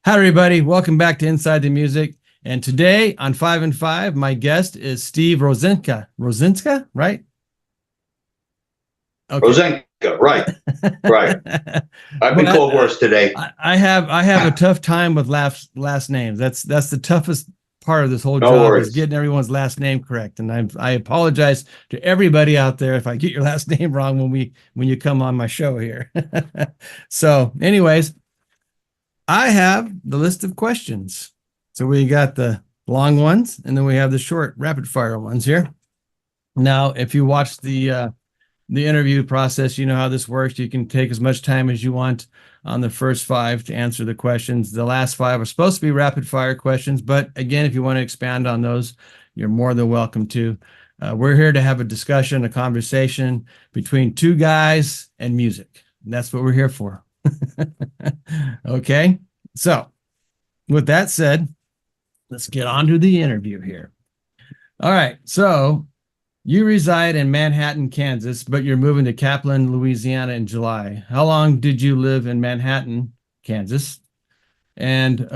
Hi, everybody. Welcome back to Inside the Music. And today on 5 and 5, my guest is Steve Rosenka. Rosenka, right? Okay. Rosenka, right, right. I've been called worse today. I have a tough time with last names. That's the toughest part of this whole No job is worries. getting everyone's last name correct. And I apologize to everybody out there if I get your last name wrong when you come on my show here. So, anyways, I have the list of questions. So we got the long ones, and then we have the short rapid fire ones here. Now, if you watch the interview process, you know how this works. You can take as much time as you want on the first 5 to answer the questions. The last 5 are supposed to be rapid fire questions, but again, if you want to expand on those, you're more than welcome to. We're here to have a discussion, a conversation between two guys and music. And that's what we're here for. Okay, so with that said, let's get on to the interview here. All right, so you reside in Manhattan, Kansas, but you're moving to Kaplan, Louisiana in July. How long did you live in Manhattan, Kansas? And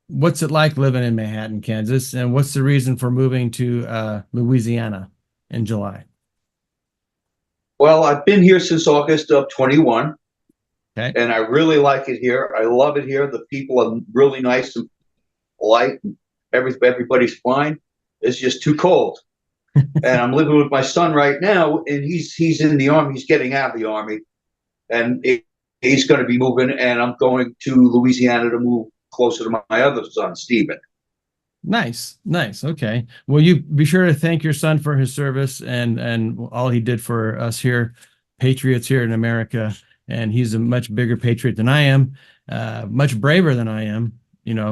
what's it like living in Manhattan, Kansas? And what's the reason for moving to Louisiana in July? Well, I've been here since August of 21, Okay. and I really like it here. I love it here. The people are really nice and polite, and everybody's fine. It's just too cold. And I'm living with my son right now, and he's in the Army. He's getting out of the Army, and he's going to be moving, and I'm going to Louisiana to move closer to my other son, Stephen. Nice. Okay. Well, you be sure to thank your son for his service and all he did for us here, patriots here in America. And he's a much bigger patriot than I am, much braver than I am,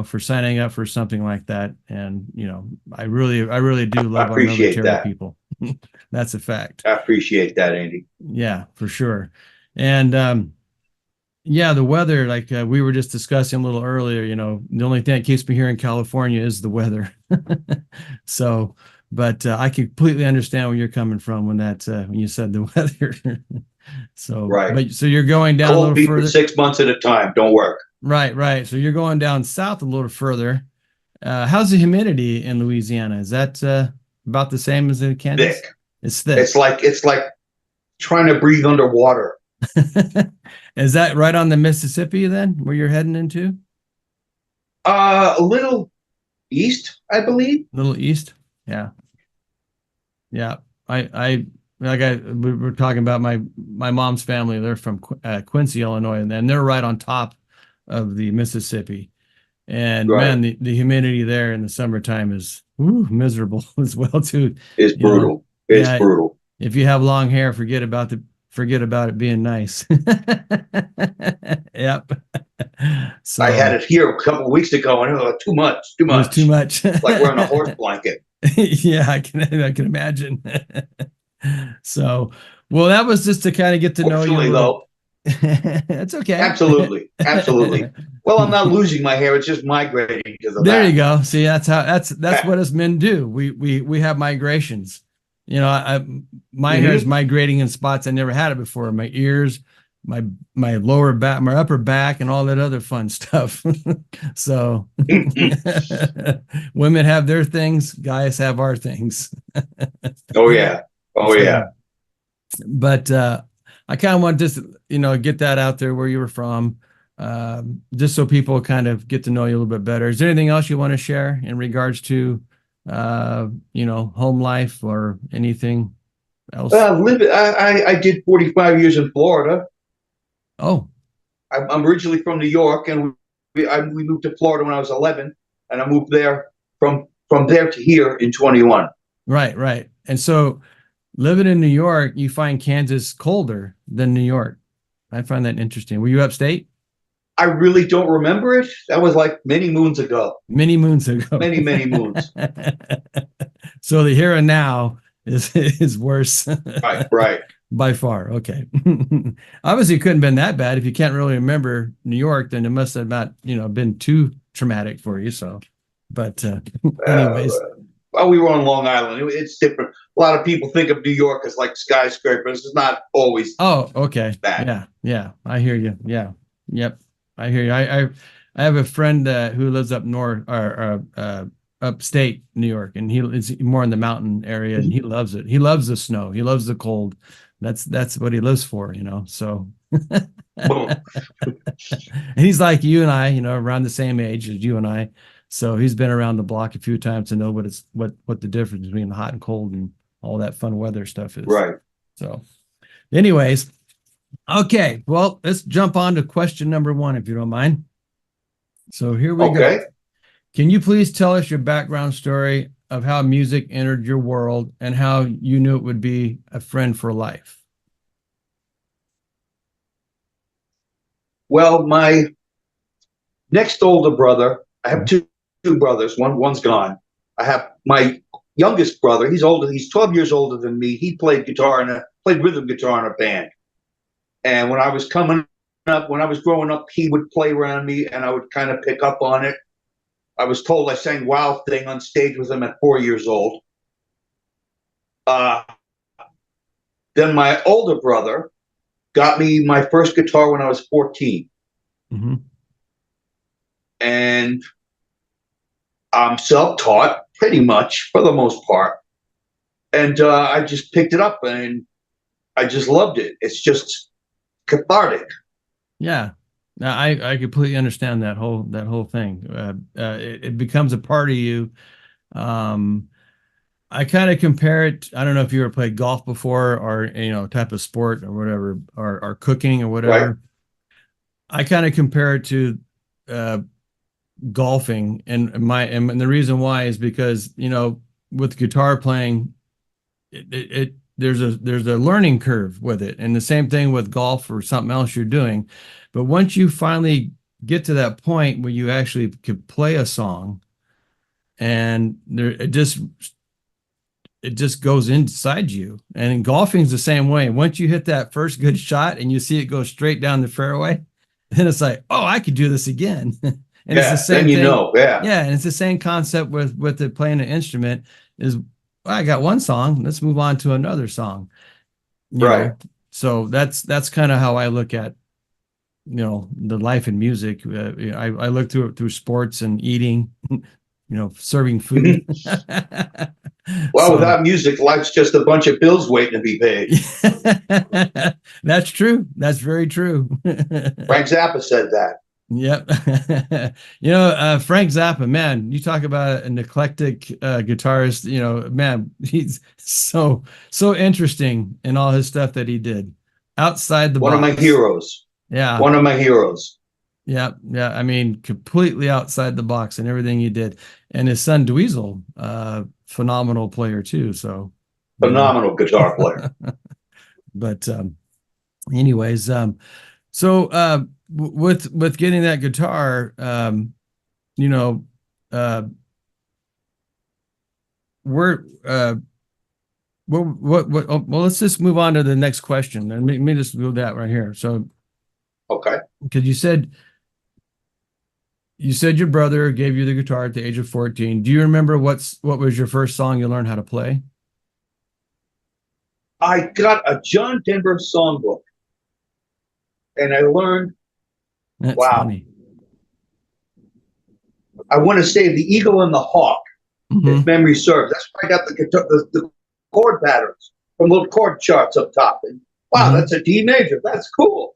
for signing up for something like that. And I really do love our military people. That's a fact. I appreciate that, Andy. Yeah, for sure. And yeah, the weather, like we were just discussing a little earlier, the only thing that keeps me here in California is the weather. So, but I completely understand where you're coming from when you said the weather. So, right. So you're going down a little further. For 6 months at a time. Don't work. Right. So you're going down south a little further. How's the humidity in Louisiana? Is that about the same as in Kansas? Thick. It's thick. It's like trying to breathe underwater. Is that right on the Mississippi then, where you're heading into? A little east, I believe. A little east, yeah. We were talking about my mom's family. They're from Quincy, Illinois, and they're right on top of the Mississippi. And right. Man, the humidity there in the summertime is miserable as well too. It's brutal. It's brutal. If you have long hair, forget about it being nice. Yep. So I had it here a couple of weeks ago, and it was too much. It was too much. Like we're on a horse blanket. Yeah, I can imagine. So, well, that was just to kind of get to know you. Though, that's okay. Absolutely. Well, I'm not losing my hair; it's just migrating because of there that. You go. See, that's what us men do. We have migrations. My hair is migrating in spots I never had it before. My ears, my lower back, my upper back, and all that other fun stuff. So women have their things, guys have our things. Oh yeah. But I kind of want to get that out there where you were from, just so people kind of get to know you a little bit better. Is there anything else you want to share in regards to home life or anything else? I did 45 years in Florida. Oh, I'm originally from New York, and we moved to Florida when I was 11, and I moved there from there to here in 21. Right. And so living in New York, you find Kansas colder than New York. I find that interesting. Were you upstate? I really don't remember it. That was like many moons ago. Many moons ago. Many moons. So the here and now is worse. Right. By far. Okay. Obviously it couldn't have been that bad. If you can't really remember New York, then it must have not, been too traumatic for you. So, but anyways. Well, we were on Long Island. It's different. A lot of people think of New York as like skyscrapers. It's not always. Oh, okay. Bad. Yeah. I hear you. Yeah. Yep. I hear you. I have a friend who lives up north or upstate New York, and he is more in the mountain area, and he loves it. He loves the snow. He loves the cold. That's what he lives for, you know. So Boom. and he's like you and I, you know, around the same age as you and I. So he's been around the block a few times to know what the difference between the hot and cold and all that fun weather stuff is. Right. So anyways, okay, well, let's jump on to question number 1, if you don't mind. So here we go. Can you please tell us your background story of how music entered your world and how you knew it would be a friend for life? Well, my next older brother, I have two brothers. One's gone. I have my youngest brother. He's older. He's 12 years older than me. He played played rhythm guitar in a band. And when I was growing up, he would play around me, and I would kind of pick up on it. I was told I sang Wild Thing on stage with him at 4 years old. Then my older brother got me my first guitar when I was 14. Mm-hmm. And I'm self-taught pretty much for the most part. And I just picked it up and I just loved it. It's just cathartic. Yeah. Now, I completely understand that whole thing. It becomes a part of you. I kind of compare it. I don't know if you ever played golf before, or you know, type of sport or whatever, or cooking or whatever. Right. I kind of compare it to golfing, and the reason why is because, you know, with guitar playing, there's a learning curve with it, and the same thing with golf or something else you're doing. But once you finally get to that point where you actually could play a song, and it just goes inside you. And in golfing is the same way. Once you hit that first good shot and you see it go straight down the fairway, then it's like, oh, I could do this again. And it's the same then you thing. know, yeah. Yeah, and it's the same concept with the playing an instrument is, well, I got one song, let's move on to another song. You know? So that's kind of how I look at, you know, the life in music. I look through it through sports and eating, you know, serving food. Well, without music, life's just a bunch of bills waiting to be paid. That's true. That's very true. Frank Zappa said that. Yep. You know, Frank Zappa, man, you talk about an eclectic guitarist, you know, man, he's so interesting in all his stuff that he did outside the box. One of my heroes. Yeah. One of my heroes. Yeah. Yeah. I mean, completely outside the box and everything he did. And his son, Dweezil, phenomenal player too. So phenomenal guitar player. But anyways, so with getting that guitar, you know, we're well, let's just move on to the next question. And let me just do that right here. So, okay, because you said your brother gave you the guitar at the age of 14. Do you remember what was your first song you learned how to play? I got a John Denver songbook, and I learned. That's wow. Funny. I want to say The Eagle and the Hawk, if memory serves. That's where I got the guitar, the chord patterns from little chord charts up top. And wow, that's a D major. That's cool.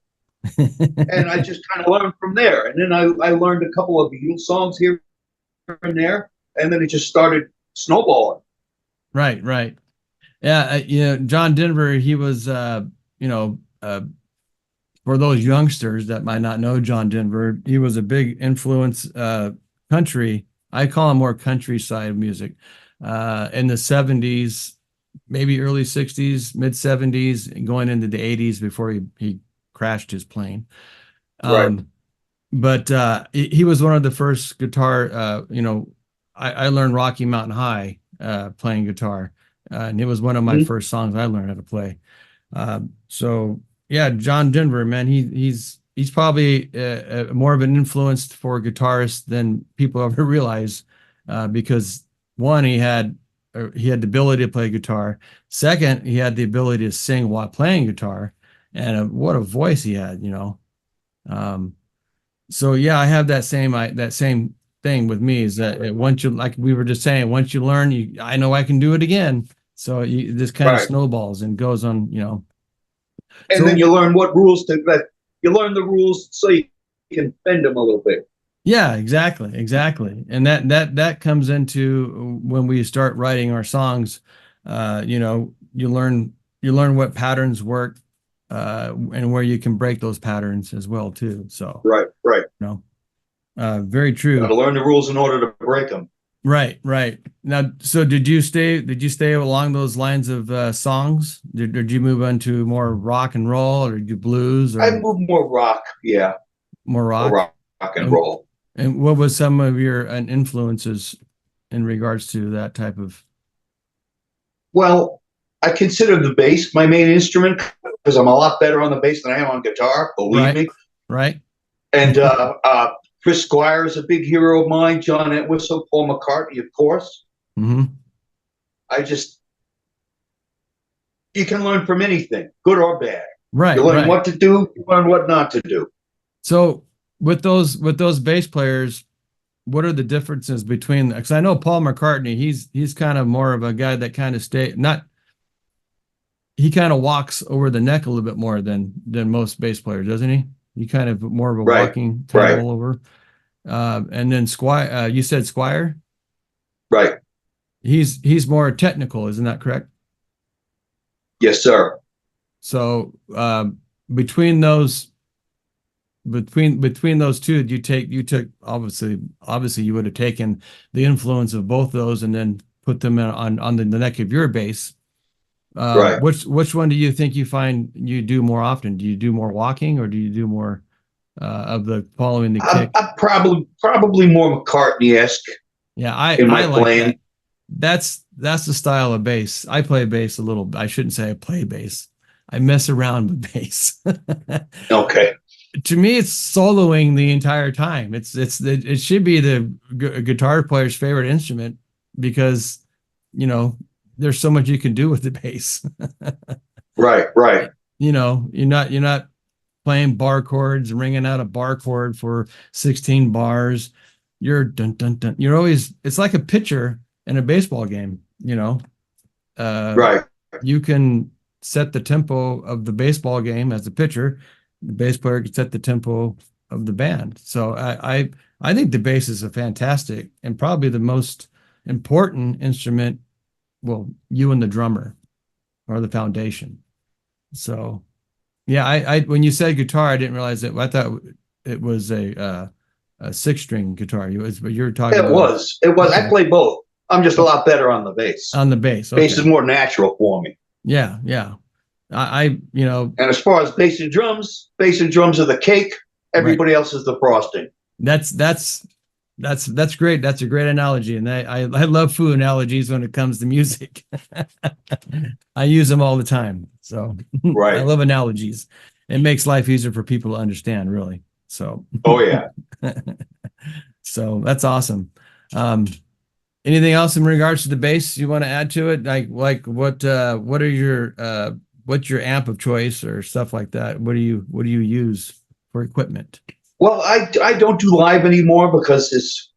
And I just kind of learned from there. And then I learned a couple of Beatles songs here and there, and then it just started snowballing. Right. Yeah, you know, John Denver, he was, you know, for those youngsters that might not know John Denver, he was a big influence, country. I call him more countryside music, in the 70s, maybe early 60s, mid 70s, going into the 80s before he crashed his plane. Right. But he was one of the first guitar, you know, I learned Rocky Mountain High playing guitar. And it was one of my first songs I learned how to play. So yeah, John Denver, man, he's probably more of an influence for guitarists than people ever realize, because one, he had the ability to play guitar. Second, he had the ability to sing while playing guitar, and what a voice he had, you know. So yeah, I have that same thing with me, is that once you, like we were just saying, once you learn, I know I can do it again. So this kind of Right. snowballs and goes on, you know. And then So you learn what rules you learn the rules so you can bend them a little bit. yeah, exactly. And that comes into when we start writing our songs. You know, you learn what patterns work, and where you can break those patterns as well too. So, Right, right. you know, very Got true. to learn the rules in order to break them. Right. Now, so did you stay along those lines of songs? Did you move into more rock and roll, or did you blues, I or move more rock, yeah, more more rock? rock and And roll. and what was some of your influences in regards to that type of? Well, I consider the bass my main instrument because I'm a lot better on the bass than I am on guitar. Believe Right, me. right. And Chris Squire is a big hero of mine. John Entwistle, Paul McCartney, of course. Hmm. I just you can learn from anything, good or bad. You learn Right. what to do, you learn what not to do. So with those bass players, what are the differences between? Because I know Paul McCartney, he's kind of more of a guy that kind of not he kind of walks over the neck a little bit more than most bass players, doesn't he? He kind of more of a Right, walking kind of right, all over. And then Squire, you said Squire. right. He's more technical, isn't that correct? Yes, sir. So between those between those two, you took obviously you would have taken the influence of both those and then put them on the neck of your bass. Right. Which one do you think you find you do more often? Do you do more walking, or do you do more of the following the kick? I'm probably more McCartney-esque Yeah, I in I my like that. playing. That's the style of bass. I play bass a little. I shouldn't say I play bass. I mess around with bass. Okay. To me, it's soloing the entire time. It should be the guitar player's favorite instrument, because you know there's so much you can do with the bass. Right, right, You know, you're not playing bar chords and ringing out a bar chord for 16 bars. You're dun dun dun. You're always, it's like a pitcher in a baseball game, you know. Uh, right. you can set the tempo of the baseball game as a pitcher. The bass player can set the tempo of the band. So I think the bass is a fantastic and probably the most important instrument. Well, you and the drummer are the foundation. So yeah, I when you said guitar, I didn't realize it. I thought it was a six string guitar. But you're talking It about was. It was. I okay, play both. I'm just a lot better on the bass. on the bass. Bass is Okay, more natural for me. yeah. I you know, And as far as bass and drums are the cake. right. Everybody else is the frosting. That's that's that's great. That's a great analogy, and I love food analogies when it comes to music. I use them all the time. So I Right. love analogies. It makes life easier for people to understand, really. So Oh yeah. so that's awesome. Um, Anything else in regards to the bass you want to add to it? Like what are your what's your amp of choice or stuff like that? What do you use for equipment? Well, I don't do live anymore because it's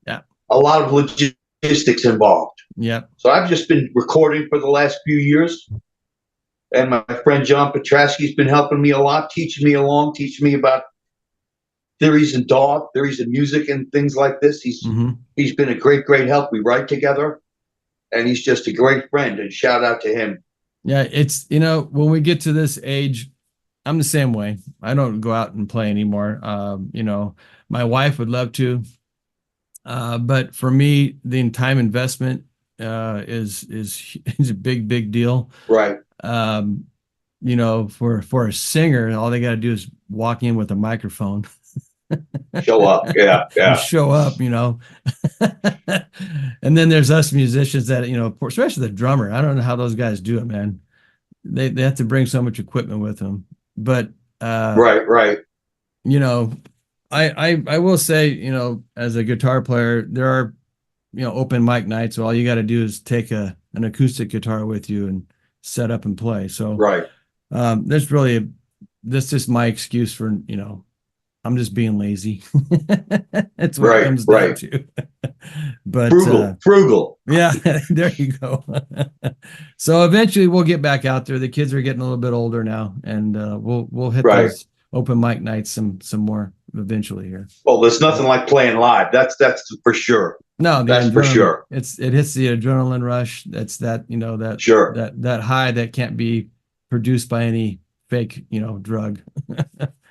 Yeah. a lot of logistics involved. Yep. So I've just been recording for the last few years. And my friend John Petrasky's been helping me a lot, teaching me about theories and DAW, theories of music and things like this. Hmm. He's been a great help. We write together, and he's just a great friend. And shout out to him. Yeah, it's when we get to this age, I'm the same way. I don't go out and play anymore. My wife would love to, but for me, the time investment is a big deal. Right. Um, for a singer, all they got to do is walk in with a microphone Show up. Yeah. and Yeah. show up, And then there's us musicians that, especially the drummer. I don't know how those guys do it, man. They have to bring so much equipment with them. But Right. Right. you know, I will say, as a guitar player, there are, open mic nights. So all you got to do is take an acoustic guitar with you and set up and play. So Right. that's just my excuse for, I'm just being lazy. That's what it comes down to. But frugal. Yeah, there you go. So eventually we'll get back out there. The kids are getting a little bit older now, and we'll hit those open mic nights some more eventually here. Well, there's nothing like playing live. That's for sure. No, that's for sure. It hits the adrenaline rush. That's that, you know, that sure. that high that can't be produced by any fake, you know, drug,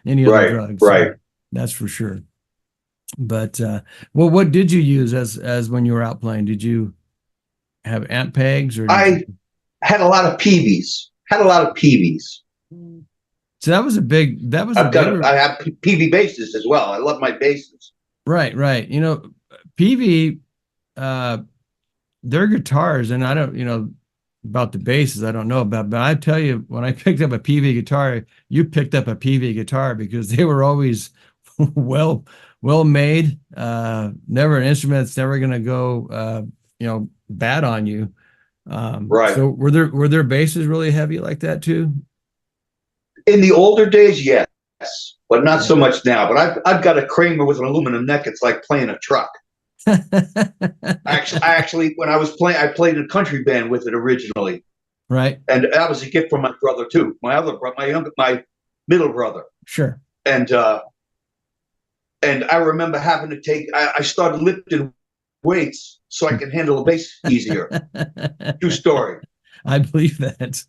any other drugs. Right. So that's for sure. But well, what did you use as when you were out playing? Did you have amp pegs, or I had a lot of PVs. So that was a big. I have PV basses as well. I love my basses. Right. You know, PV, their guitars, and I don't, you know, about the basses, I don't know about, but I tell you, when I picked up a PV guitar, you picked up a PV guitar because they were always well made. Never an instrument that's never going to go, you know, bad on you. So were their basses really heavy like that too? In the older days, yes, but not so much now. But I've got a Kramer with an aluminum neck. It's like playing a truck. Actually, when I was playing, I played in a country band with it originally. Right. And that was a gift from my brother too. My middle brother. Sure. And I remember having to take. I started lifting weights so I can handle the bass easier. True story. I believe that.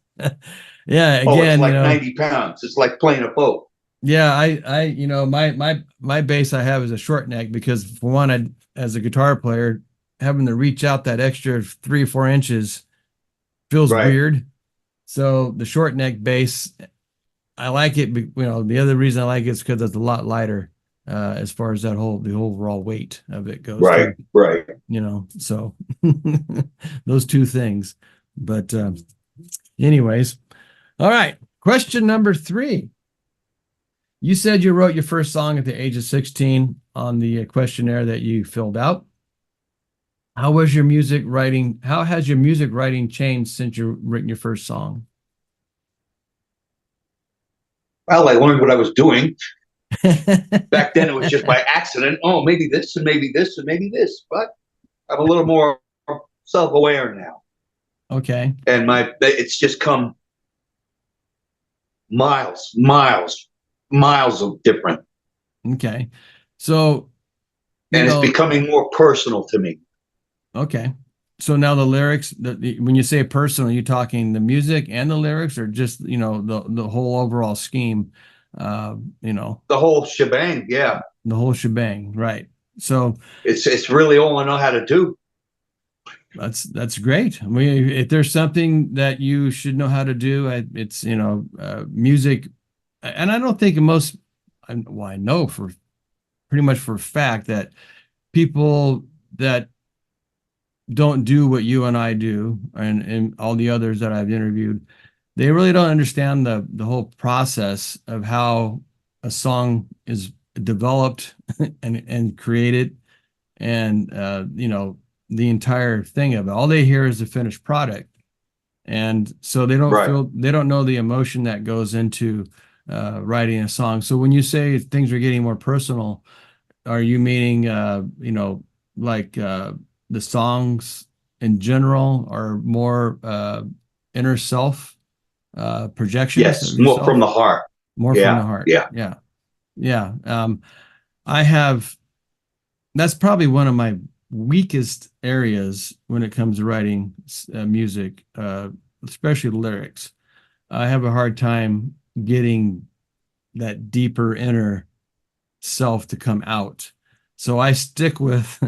Yeah. Again, it's like 90 pounds. It's like playing a boat. Yeah, I you know, my bass I have is a short neck because, for one, as a guitar player, having to reach out that extra 3 or 4 inches feels weird. So the short neck bass, I like it. You know, the other reason I like it is because it's a lot lighter as far as the overall weight of it goes. Right. You know, so those two things. But anyways, all right. Question number 3. You said you wrote your first song at the age of 16 on the questionnaire that you filled out. How has your music writing changed since you've written your first song? Well, I learned what I was doing. Back then, it was just by accident. Oh, maybe this and maybe this and maybe this. But I'm a little more self-aware now. Okay. And it's just come miles of different. Okay. So, it's becoming more personal to me. Okay. So now the lyrics, when you say personal, are you talking the music and the lyrics, or just, you know, the whole overall scheme? You know, the whole shebang. Yeah. The whole shebang. Right. So it's really all I know how to do. That's great. I mean, if there's something that you should know how to do, it's, you know, music. And I don't think I know for pretty much for a fact that people that don't do what you and I do, and all the others that I've interviewed, they really don't understand the whole process of how a song is developed and created, and you know, the entire thing of it. All they hear is the finished product, and so they don't know the emotion that goes into writing a song. So when you say things are getting more personal, are you meaning you know, like the songs in general are more inner self projections? Yes, more from the heart. More from the heart. Yeah. I have. That's probably one of my weakest areas when it comes to writing music, especially lyrics. I have a hard time getting that deeper inner self to come out. So I stick with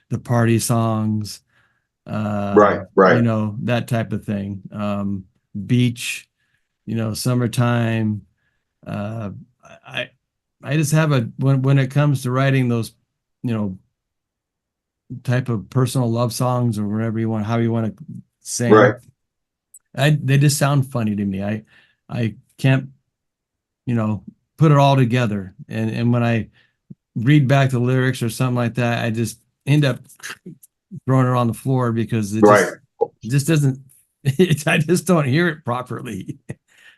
the party songs, right. You know, that type of thing. Beach, you know, summertime. I just have when it comes to writing those, you know, type of personal love songs, or whatever you want, how you want to say them, they just sound funny to me. I can't, you know, put it all together. And when I read back the lyrics or something like that, I just end up throwing it on the floor because it just doesn't, I just don't hear it properly.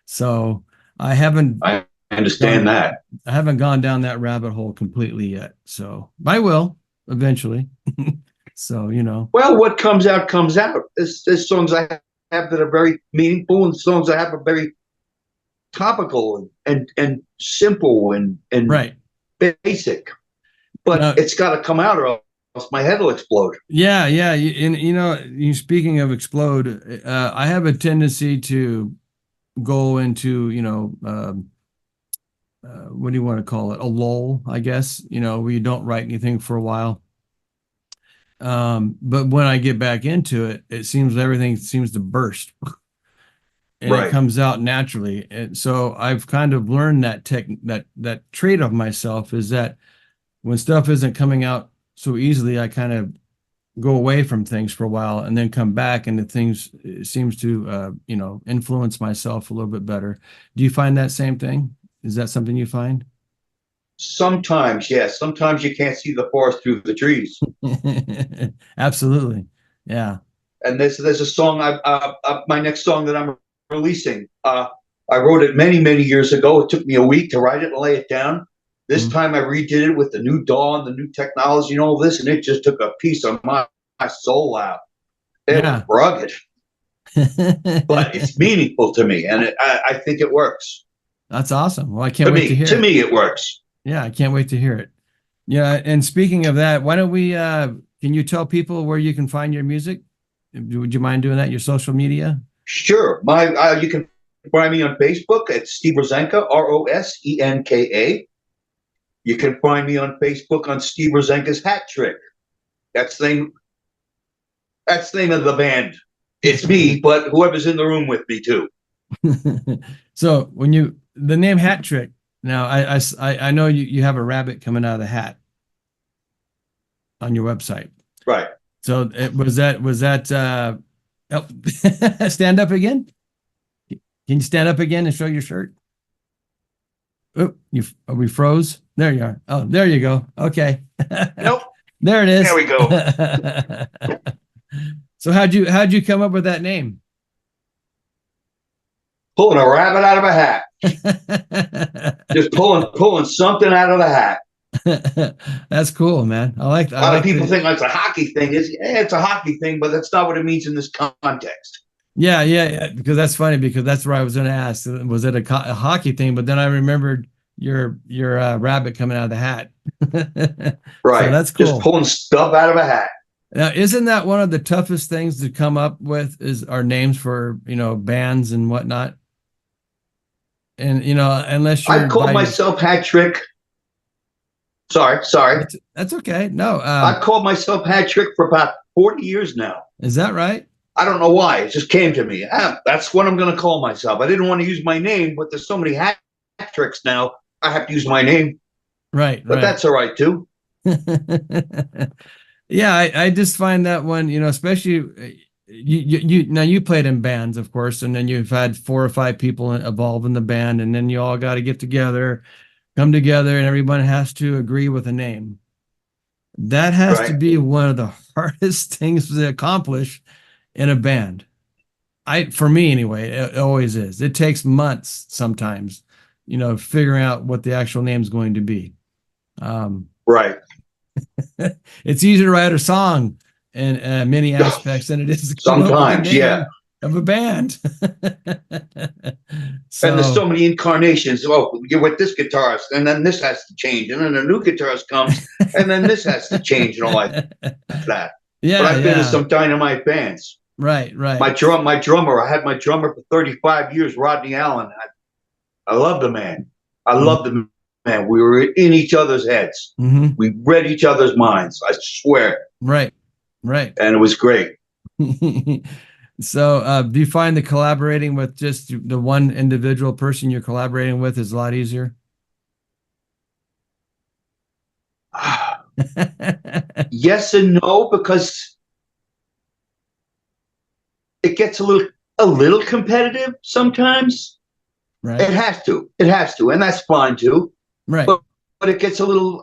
So I haven't. I understand that. I haven't gone down that rabbit hole completely yet, so I will eventually. So, you know. Well, what comes out comes out. There's songs I have that are very meaningful, and songs I have are very topical and simple and Right. basic. But it's got to come out, or else my head will explode. Yeah, yeah. And you know, speaking of explode, I have a tendency to go into, you know, what do you want to call it? A lull, I guess, you know, where you don't write anything for a while. But when I get back into it, it seems everything seems to burst and Right. it comes out naturally. And so I've kind of learned that that trait of myself is that when stuff isn't coming out so easily, I kind of go away from things for a while and then come back, and the things seems to you know, influence myself a little bit better. Do you find that same thing? Is that something you find? Sometimes, yes. Sometimes you can't see the forest through the trees. Absolutely. Yeah. And there's a song, my next song that I'm releasing. I wrote it many years ago. It took me a week to write it and lay it down. This time I redid it with the new DAW and the new technology and all this, and it just took a piece of my soul out. It was rugged, but it's meaningful to me, and I think it works. That's awesome. Well, I can't wait to hear it. To me, it works. Yeah, I can't wait to hear it. Yeah, and speaking of that, why don't we, can you tell people where you can find your music? Would you mind doing that, your social media? Sure. You can find me on Facebook at Steve Rosenka, Rosenka. You can find me on Facebook on Steve Rosenka's Hat Trick. That's the name of the band. It's me, but whoever's in the room with me too. So when the name Hat Trick, now I know you have a rabbit coming out of the hat on your website. Right. So was that stand up again? Can you stand up again and show your shirt? Oh, we froze. There you are. Oh, there you go. Okay. Nope. There it is. There we go. So how'd you come up with that name? Pulling a rabbit out of a hat. Just pulling something out of the hat. That's cool, man. I like that. A lot of people think it's a hockey thing. It's a hockey thing, but that's not what it means in this context. Yeah. Because that's funny, because that's where I was going to ask. Was it a hockey thing? But then I remembered your rabbit coming out of the hat. Right. So that's cool. Just pulling stuff out of a hat. Now, isn't that one of the toughest things to come up with, is our names for, you know, bands and whatnot? And, you know, unless you're... I called myself Hat Trick. Sorry. That's okay. No. I called myself Hat Trick for about 40 years now. Is that right? I don't know why. It just came to me. That's what I'm going to call myself. I didn't want to use my name, but there's so many hat tricks now. I have to use my name. Right. But that's all right, too. Yeah, I just find that one, you know, especially you played in bands, of course, and then you've had 4 or 5 people involved in the band, and then you all got to get together, come together, and everyone has to agree with a name. That has to be one of the hardest things to accomplish in a band. For me anyway, it always is. It takes months sometimes, you know, figuring out what the actual name is going to be. Right. It's easier to write a song in many aspects than it is to come sometimes, up with a name of a band. So, and there's so many incarnations. Oh, you're with this guitarist, and then this has to change, and then a new guitarist comes, and then this has to change, and all like that. Yeah, but I've been to some dynamite bands. Right. My drummer. I had my drummer for 35 years, Rodney Allen. I love the man. I love the man. We were in each other's heads. We read each other's minds. I swear. Right. And it was great. So, do you find that collaborating with just the one individual person you're collaborating with is a lot easier? Yes and no, because it gets a little competitive sometimes. Right. It has to, and that's fine too. Right. But it gets a little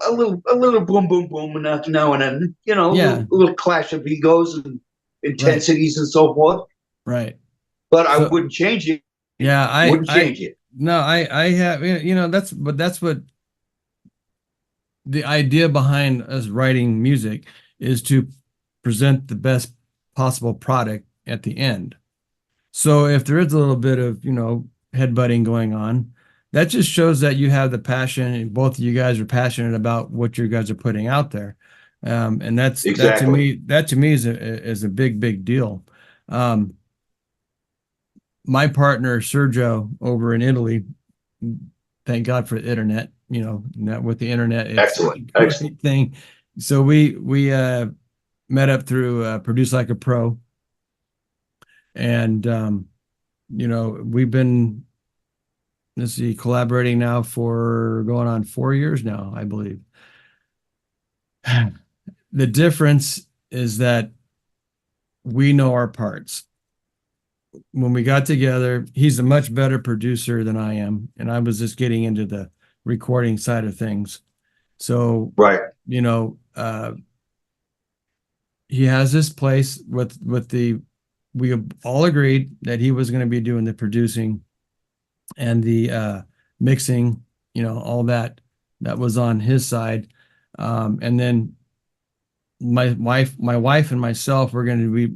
boom, boom, boom now and then, you know, a little clash of egos and intensities and so forth. Right. But I wouldn't change it. Yeah, I wouldn't change it. No, I have, that's what the idea behind us writing music is, to present the best possible product at the end. So if there is a little bit of, headbutting going on, that just shows that you have the passion, and both of you guys are passionate about what you guys are putting out there. And Exactly. that to me is a big, big deal. Um, my partner Sergio over in Italy, thank God for the internet. With the internet, it's a Excellent. Excellent. great thing. So we met up through Produce Like a Pro, and we've been, let's see, collaborating now for going on 4 years now, I believe. The difference is that we know our parts. When we got together, he's a much better producer than I am, and I was just getting into the recording side of things. So, Right. He has this place we all agreed that he was going to be doing the producing and the mixing, all that was on his side. And then my wife and myself were going to be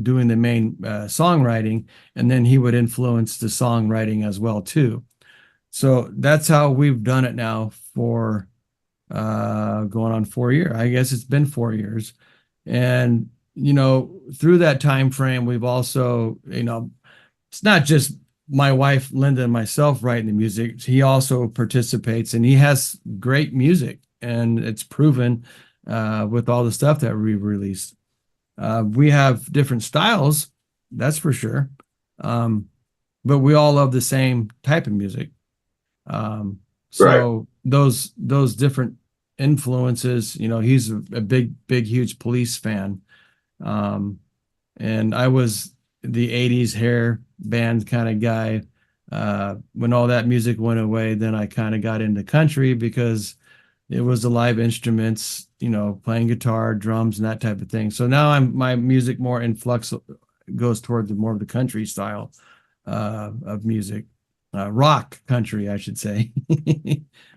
doing the main songwriting, and then he would influence the songwriting as well too. So that's how we've done it now for going on 4 years. I guess it's been 4 years. And through that time frame, we've also, it's not just my wife Linda and myself writing the music. He also participates, and he has great music, and it's proven with all the stuff that we released. We have different styles, that's for sure, but we all love the same type of music. So those different influences, he's a big, huge Police fan. And I was the 80s hair band kind of guy. When all that music went away, then I kind of got into country because it was the live instruments, playing guitar, drums, and that type of thing. So now my music more influx goes towards more of the country style of music. Rock country, I should say.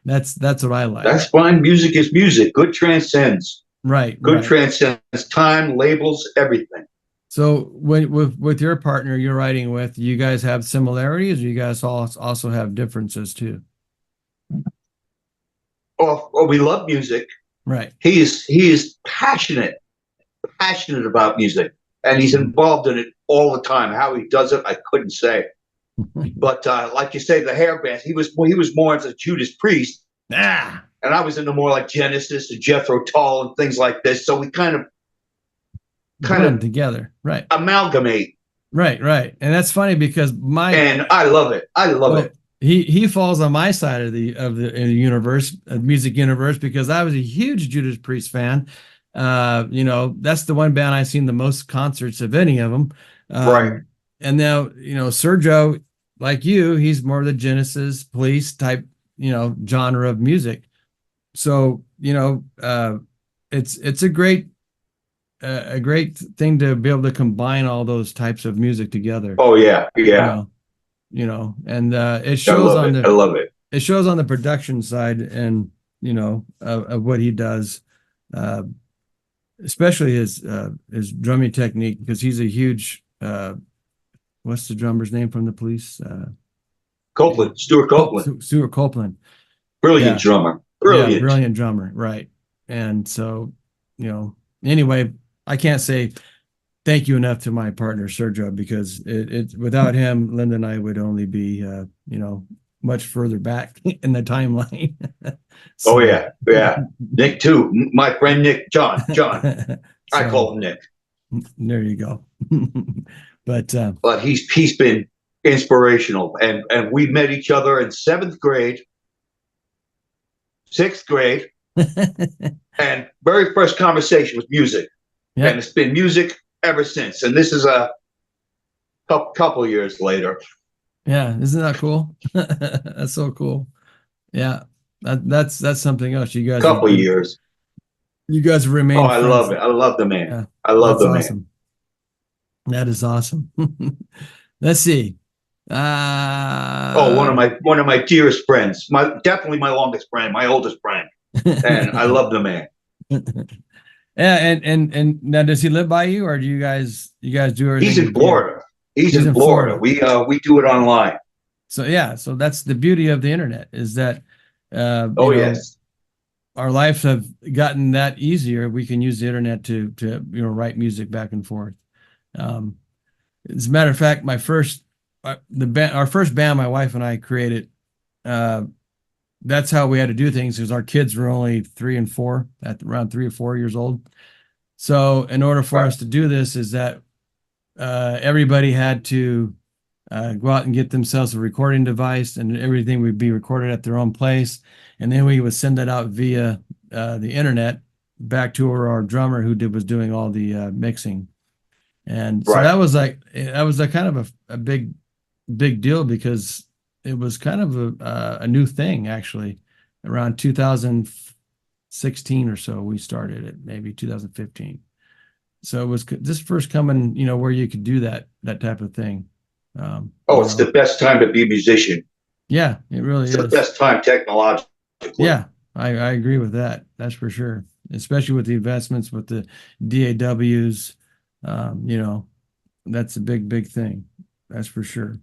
That's what I like. That's fine. Music is music. Good transcends. Right. Good transcends time, labels, everything. So with your partner you're writing with, you guys have similarities, or you guys also have differences too? Oh, we love music. Right. He is passionate about music, and he's involved in it all the time. How he does it, I couldn't say. But like you say, the hair bands, he was more into Judas Priest, and I was into more like Genesis and Jethro Tull and things like this. So we kind of blend together, right? Amalgamate, right. And that's funny because and I love it. I love it. He falls on my side of the universe, music universe, because I was a huge Judas Priest fan. That's the one band I've seen the most concerts of any of them. Right. And now, Sergio, like you, he's more of the Genesis, Police type, genre of music. So, it's a great thing to be able to combine all those types of music together. Oh yeah. And it shows I love it. It shows on the production side, and of what he does, especially his drumming technique, because he's a huge what's the drummer's name from the Police? Stuart Copeland. Stuart Copeland. Brilliant drummer. Brilliant drummer. Right. And so, anyway, I can't say thank you enough to my partner Sergio, because it without him, Linda and I would only be much further back in the timeline. So, oh yeah. Nick too. My friend Nick, John. I call him Nick. There you go. But he's been inspirational, and we met each other in 7th grade, 6th grade, and very first conversation was music. Yep. And it's been music ever since. And this is a couple years later. Yeah, isn't that cool? That's so cool. Yeah, that's something else. You guys, couple years. You guys remain. Oh, I love it. I love the man. Yeah, I love the man. That is awesome. Let's see. Oh, one of my dearest friends, definitely my longest friend, my oldest friend, and I love the man. Yeah, and now does he live by you, or do you guys do everything? He's in Florida. He's in Florida. We do it online. So yeah, so that's the beauty of the internet, is that oh yes, our lives have gotten that easier. We can use the internet to write music back and forth. As a matter of fact, our first band my wife and I created, that's how we had to do things, because our kids were only 3 and 4, at around 3 or 4 years old. So in order for us to do this, is that everybody had to go out and get themselves a recording device, and everything would be recorded at their own place. And then we would send it out via the internet back to our drummer, who was doing all the mixing. And so that was like kind of a big deal, because it was kind of a new thing, actually. Around 2016 or so, we started it, maybe 2015. So it was just first coming, where you could do that type of thing. it's the best time to be a musician. Yeah, it really is. It's the best time technologically. Yeah, I agree with that. That's for sure. Especially with the advancements with the DAWs, that's a big thing. That's for sure.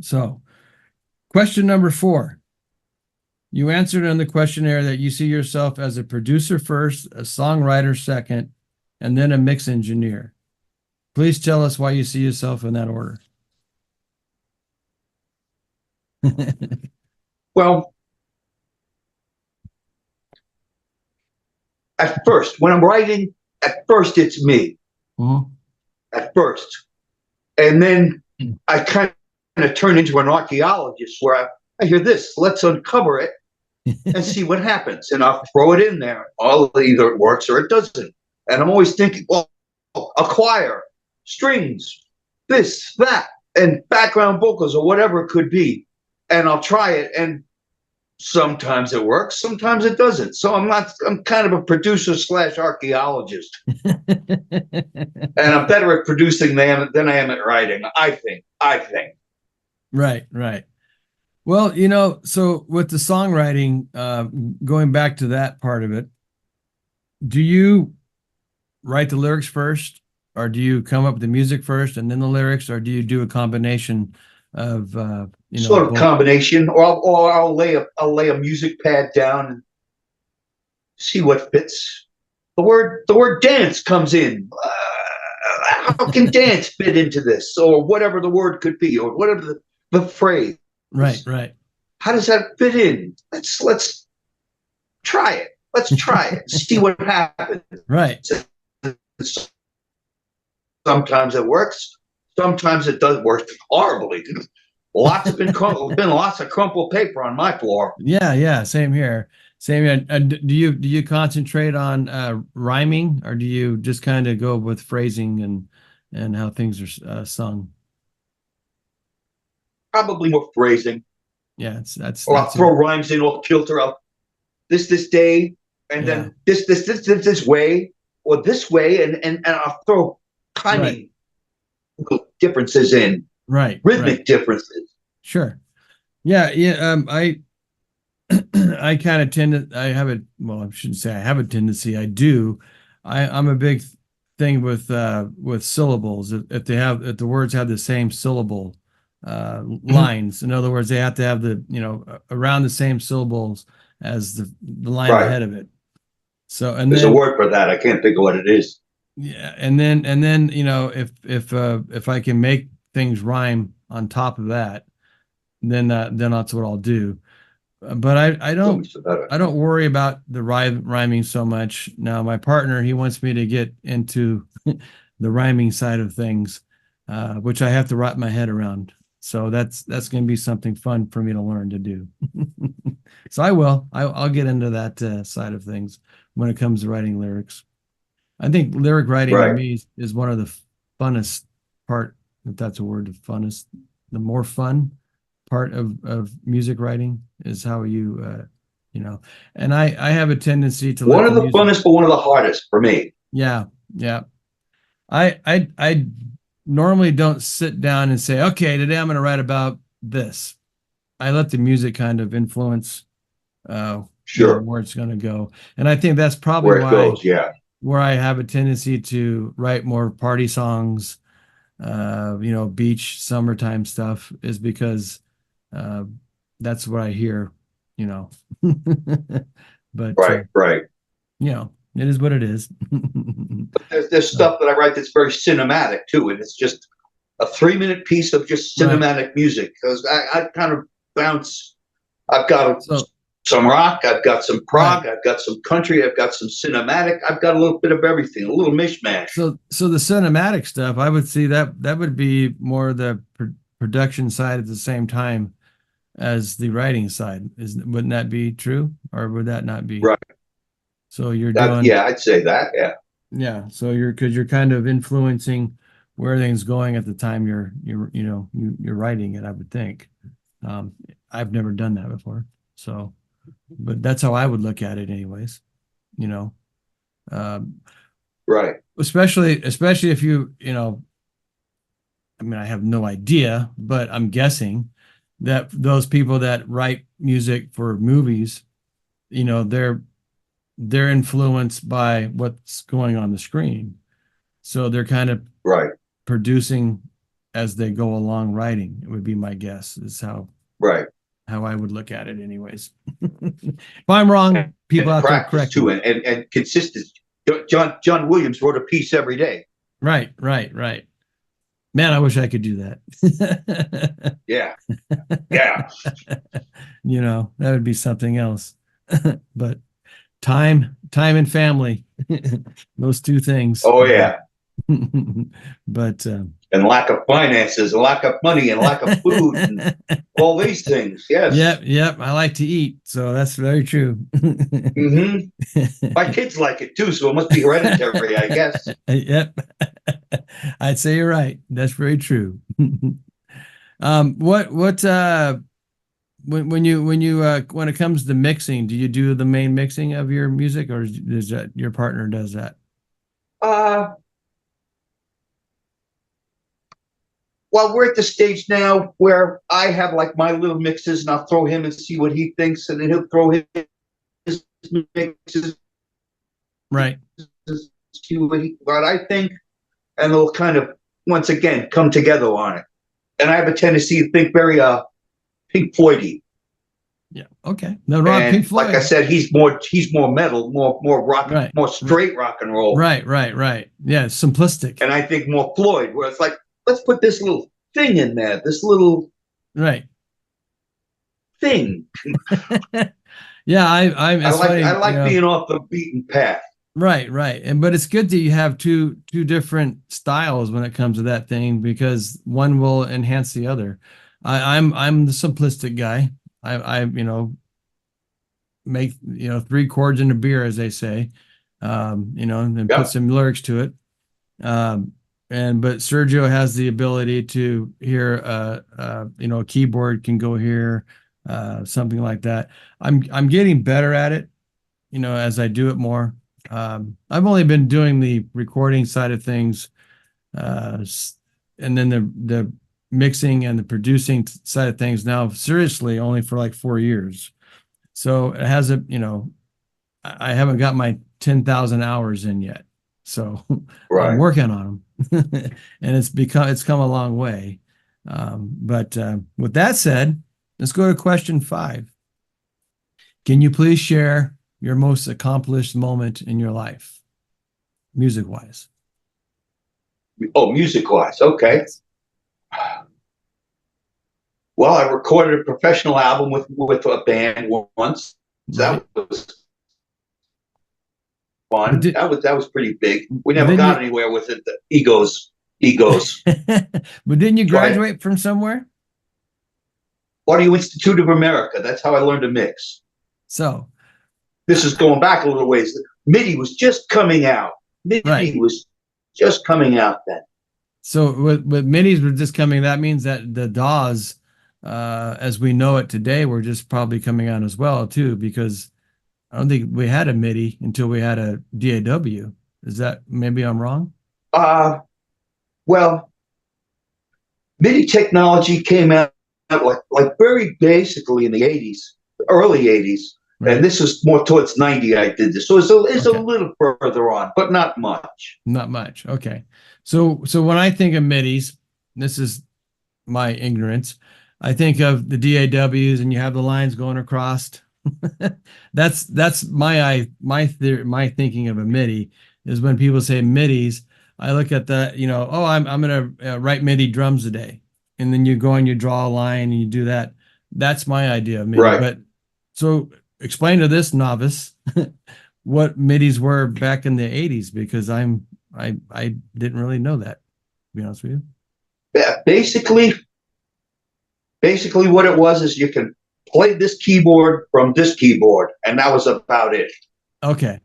So, question number 4. You answered in the questionnaire that you see yourself as a producer first, a songwriter second, and then a mix engineer. Please tell us why you see yourself in that order. Well, at first, when I'm writing, at first it's me. Mm-hmm. At first. And then I kind of turn into an archaeologist, where I hear this, let's uncover it and see what happens. And I'll throw it in there. Either it works or it doesn't. And I'm always thinking, well, a choir, strings, this, that, and background vocals, or whatever it could be. And I'll try it, and sometimes it works, sometimes it doesn't. So I'm kind of a producer / archaeologist. And I'm better at producing than I am at writing, I think. Right. Well, so with the songwriting, going back to that part of it, do you write the lyrics first, or do you come up with the music first and then the lyrics, or do you do a combination of sort of both? Combination, or I'll lay a music pad down and see what fits. The word dance comes in. How can dance fit into this, or whatever the word could be, or whatever the phrase. Right. How does that fit in? Let's try it. Let's try it. See what happens. Right. Sometimes it works. Sometimes it does work horribly. Lots of lots of crumpled paper on my floor. Yeah. Same here. Do you concentrate on rhyming, or do you just kind of go with phrasing and how things are sung? Probably more phrasing. Yeah, or I'll throw rhymes in off kilter. This day, and then this way, or this way, and I'll throw timing differences in. Rhythmic differences. Sure. Yeah. I kind of tend to, I shouldn't say I have a tendency. I do. I'm a big thing with syllables. If the words have the same syllable lines, in other words, they have to have the, around the same syllables as the line ahead of it. So, and there's a word for that. I can't think of what it is. Yeah. And then, if I can make things rhyme on top of that, then that's what I'll do. But I don't worry about the rhyming so much. Now, my partner, he wants me to get into the rhyming side of things, which I have to wrap my head around. So that's going to be something fun for me to learn to do. So I'll get into that side of things when it comes to writing lyrics. I think lyric writing to me is one of the funnest part, if that's a word, the more fun part of music writing is how you and I have a tendency to one of the funnest, but one of the hardest for me. Yeah. I normally don't sit down and say, okay, today I'm going to write about this. I let the music kind of influence Sure. where it's going to go. And I think that's probably Where it goes, yeah. where I have a tendency to write more party songs, beach, summertime stuff, is because that's what I hear, But right. it is what it is. But there's stuff that I write that's very cinematic too, and it's just a 3-minute piece of just cinematic music, because I kind of bounce. I've got some rock, I've got some prog, I've got some country, I've got some cinematic, I've got a little bit of everything, a little mishmash. So the cinematic stuff, I would see that would be more the production side at the same time as the writing side. Wouldn't that be true, or would that not be? Right. So you're doing, yeah, I'd say that, yeah. Yeah. So because you're kind of influencing where everything's going at the time you're writing it, I would think. I've never done that before, so, but that's how I would look at it anyways, Right. Especially if I mean, I have no idea, but I'm guessing that those people that write music for movies, they're influenced by what's going on the screen. So they're kind of producing as they go along writing. It would be my guess, is how I would look at it anyways. If I'm wrong, people out there correct too, and consistency. John Williams wrote a piece every day. Right. Man, I wish I could do that. Yeah. That would be something else. But time and family, those two things. Oh yeah. But and lack of finances, and lack of money, and lack of food, and all these things. Yes. Yep. I like to eat, so that's very true. My kids like it too, so it must be hereditary, I guess. Yep. I'd say you're right. That's very true. When it comes to mixing, do you do the main mixing of your music, or is that your partner does that? Well, we're at the stage now where I have like my little mixes, and I'll throw him and see what he thinks, and then he'll throw his mixes, right? See what I think, and they'll kind of once again come together on it. And I have a tendency to think very Pink Floyd-y. Yeah. Okay. No wrong. And Pink Floyd. like I said, he's more metal, more rock, more straight rock and roll. Right. Yeah, simplistic. And I think more Floyd, where it's like, let's put this little thing in there, this little thing. Yeah, I like being off the beaten path. Right. But it's good that you have two different styles when it comes to that thing, because one will enhance the other. I'm the simplistic guy. I make 3 chords in a beer, as they say, and then put some lyrics to it. But Sergio has the ability to hear a keyboard can go here, something like that. I'm getting better at it, as I do it more. I've only been doing the recording side of things, and then the mixing and the producing side of things now seriously only for like 4 years. So it hasn't, I haven't got my 10,000 hours in yet. So I'm working on them, and it's come a long way. But with that said, let's go to question 5. Can you please share your most accomplished moment in your life, music-wise? Oh, music-wise, okay. Well, I recorded a professional album with a band once. That was fun. That was pretty big. We never got anywhere with it. The egos. But didn't you graduate from somewhere? Audio Institute of America. That's how I learned to mix. So this is going back a little ways. MIDI was just coming out. MIDI was just coming out then. So with MIDIs were just coming, that means that the DAWs, as we know it today, were just probably coming out as well too, because I don't think we had a MIDI until we had a DAW. Is that, maybe I'm wrong? Well, MIDI technology came out like very basically in the 80s, early 80s. Right. And this was more towards 90 I did this. So it's Okay. a little further on, but not much. Not much. Okay. So when I think of MIDIs, this is my ignorance. I think of the DAWs and you have the lines going across. That's my thinking of a MIDI is when people say MIDIs, I look at that, oh, I'm gonna write MIDI drums today, and then you go and you draw a line and you do that. That's my idea of MIDI. Right. But so explain to this novice what MIDIs were back in the 80s, because I didn't really know that, to be honest with you. Yeah, basically what it was is you can play this keyboard from this keyboard, and that was about it. Okay.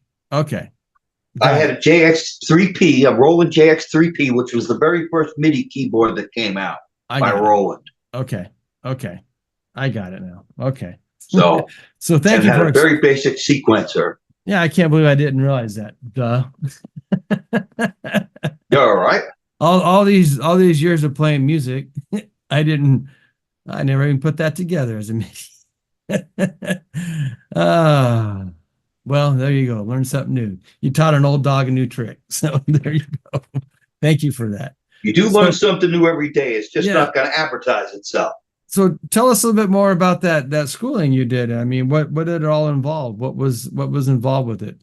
I had a JX3P, a Roland JX3P, which was the very first MIDI keyboard that came out by Roland. Okay. I got it now. Okay. So thank you for a very basic sequencer. Yeah, I can't believe I didn't realize that. Duh. You're all right. All these years of playing music, I never even put that together as a MIDI. Well, there you go. Learn something new. You taught an old dog a new trick. So there you go. Thank you for that. You do learn something new every day. It's just not going to advertise itself. So tell us a little bit more about that schooling you did. I mean, what did it all involve? What was involved with it?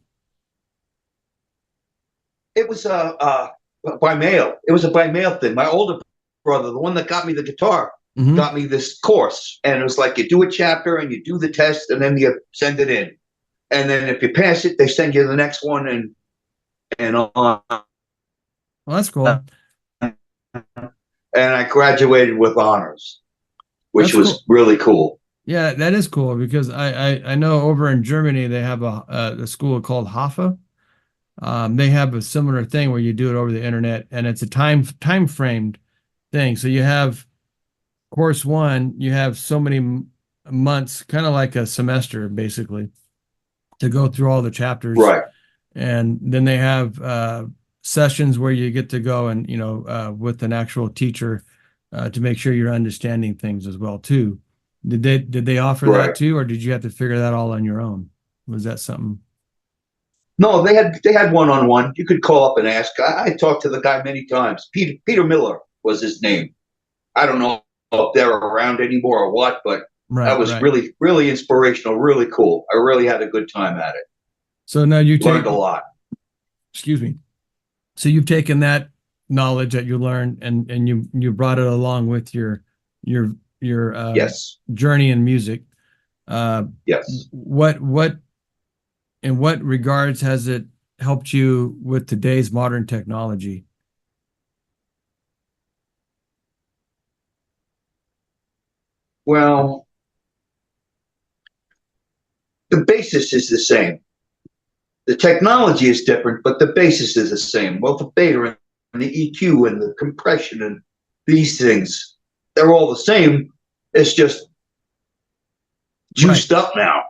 It was by mail. It was a by mail thing. My older brother, the one that got me the guitar, got me this course, and it was like you do a chapter and you do the test, and then you send it in, and then if you pass it, they send you the next one, and on. Well, that's cool. And I graduated with honors, which was really cool. Yeah, that is cool, because I know over in Germany they have a school called Hoffa. They have a similar thing where you do it over the internet, and it's a time framed thing. So you have course one, you have so many months, kind of like a semester basically, to go through all the chapters. Right. And then they have sessions where you get to go and with an actual teacher to make sure you're understanding things as well too. Did they offer that too, or did you have to figure that all on your own? Was that something? No, they had one-on-one. You could call up and ask. I talked to the guy many times. Peter Miller was his name. I don't know if they're around anymore or what, but that was really, really inspirational, really cool. I really had a good time at it. So now you learned a lot. Excuse me. So you've taken that knowledge that you learned and you brought it along with your yes, journey in music. Yes. What in what regards has it helped you with today's modern technology? Well, the basis is the same. The technology is different, but the basis is the same. Well, the beta and the EQ and the compression and these things, they're all the same. It's just juiced up now.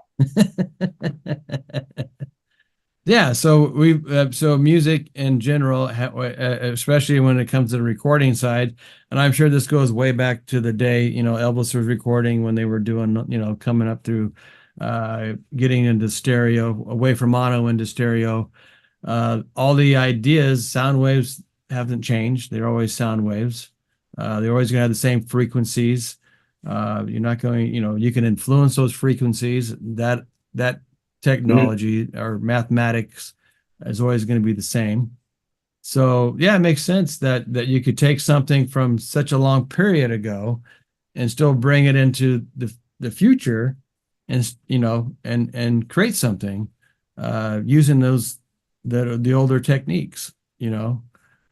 Yeah, so so music in general, especially when it comes to the recording side, and I'm sure this goes way back to the day, Elvis was recording when they were doing, coming up through, getting into stereo, away from mono into stereo. All the ideas, sound waves haven't changed. They're always sound waves. They're always going to have the same frequencies. You're not going, you can influence those frequencies. That technology or mathematics is always going to be the same. So yeah, it makes sense that you could take something from such a long period ago and still bring it into the future, and and create something using the older techniques.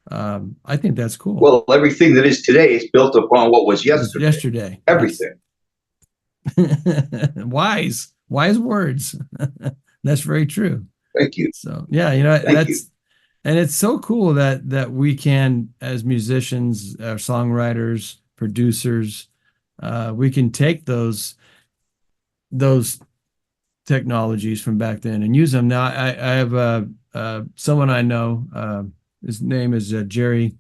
I think that's cool. Well, everything that is today is built upon what was yesterday. Everything. Wise words. That's very true. Thank you. So yeah, and it's so cool that we can, as musicians, songwriters, producers, we can take those technologies from back then and use them. Now I have someone I know, his name is Jerry